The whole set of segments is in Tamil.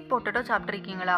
Sweet potato சாப்பிட்ருக்கீங்களா?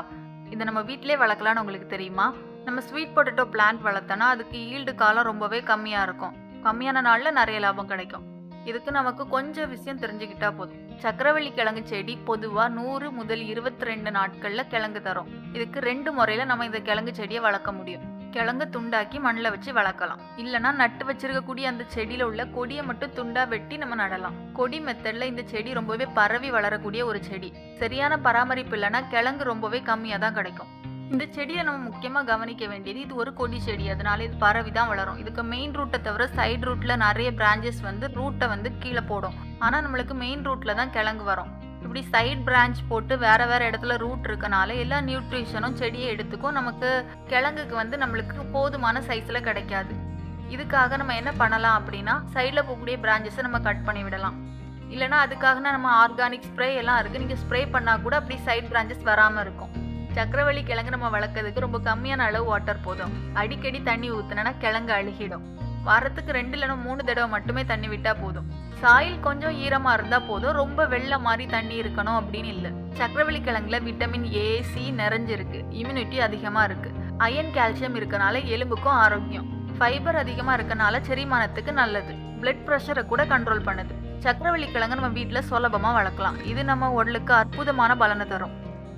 இதை நம்ம வீட்டிலே வளர்க்கலான்னு உங்களுக்கு தெரியுமா? நம்ம ஸ்வீட் பொட்டேட்டோ பிளான்ட் வளர்த்தோன்னா அதுக்கு ஈல்டு காலம் ரொம்பவே கம்மியாக இருக்கும். கம்மியான நாளில் நிறைய லாபம் கிடைக்கும். இதுக்கு நமக்கு கொஞ்சம் விஷயம் தெரிஞ்சுக்கிட்டா போதும். சக்கரவள்ளி கிழங்கு செடி பொதுவாக 100 முதல் 22 நாட்களில் கிழங்கு தரும். இதுக்கு 2 முறையில் நம்ம இந்த கிழங்கு செடியை வளர்க்க முடியும். கிழங்கு துண்டாக்கி மண்ணில் வச்சு வளர்க்கலாம். இல்லைன்னா நட்டு வச்சிருக்கக்கூடிய அந்த செடியில் உள்ள கொடியை மட்டும் துண்டா வெட்டி நம்ம நடலாம். கொடி மெத்தடில் இந்த செடி ரொம்பவே பரவி வளரக்கூடிய ஒரு செடி. சரியான பராமரிப்பு இல்லைன்னா கிழங்கு ரொம்பவே கம்மியாக தான் கிடைக்கும். இந்த செடியை நம்ம முக்கியமாக கவனிக்க வேண்டியது, இது ஒரு கொடி செடி, அதனால இது பரவி தான் வளரும். இதுக்கு மெயின் ரூட்டை தவிர சைடு ரூட்ல நிறைய பிரான்ச்சஸ் ரூட்டை கீழே போடும். ஆனால் நம்மளுக்கு மெயின் ரூட்ல தான் கிழங்கு வரும். இப்படி சைட் பிரான்ச் போட்டு வேற வேற இடத்துல ரூட் இருக்கனால எல்லா நியூட்ரிஷனும் செடியை எடுத்துக்கும். நமக்கு கிழங்குக்கு நம்மளுக்கு போதுமான சைஸ்ல கிடைக்காது. இதுக்காக நம்ம என்ன பண்ணலாம் அப்படின்னா, சைடில் போகக்கூடிய பிரான்ச்சஸை நம்ம கட் பண்ணி விடலாம். இல்லைனா அதுக்காக நம்ம ஆர்கானிக் ஸ்ப்ரே எல்லாம் இருக்கு, நீங்க ஸ்ப்ரே பண்ணா கூட அப்படி சைட் பிரான்ச்சஸ் வராம இருக்கும். சக்கரவள்ளி கிழங்கு நம்ம வளர்க்கறதுக்கு ரொம்ப கம்மியான அளவு வாட்டர் போதும். அடிக்கடி தண்ணி ஊத்துனா கிழங்கு அழுகிடும். வாரத்துக்கு 2 இல்லைன்னா 3 தடவை மட்டுமே தண்ணி விட்டா போதும். சாயில் கொஞ்சம் ஈரமா இருந்தா போதும், ரொம்ப வெள்ளை மாதிரி தண்ணி இருக்கணும் அப்படின்னு இல்லை. சக்கரவள்ளி கிழங்குல விட்டமின் ஏ, சி நிறைஞ்சிருக்கு. இம்யூனிட்டி அதிகமா இருக்கு. அயன், கால்சியம் இருக்கனால எலும்புக்கும் ஆரோக்கியம். ஃபைபர் அதிகமா இருக்கனால செரிமானத்துக்கு நல்லது. பிளட் ப்ரெஷரை கூட கண்ட்ரோல் பண்ணுது. சக்கரவள்ளி கிழங்கு நம்ம வீட்டில் சுலபமா வளர்க்கலாம். இது நம்ம உடலுக்கு அற்புதமான பலனை தரும்.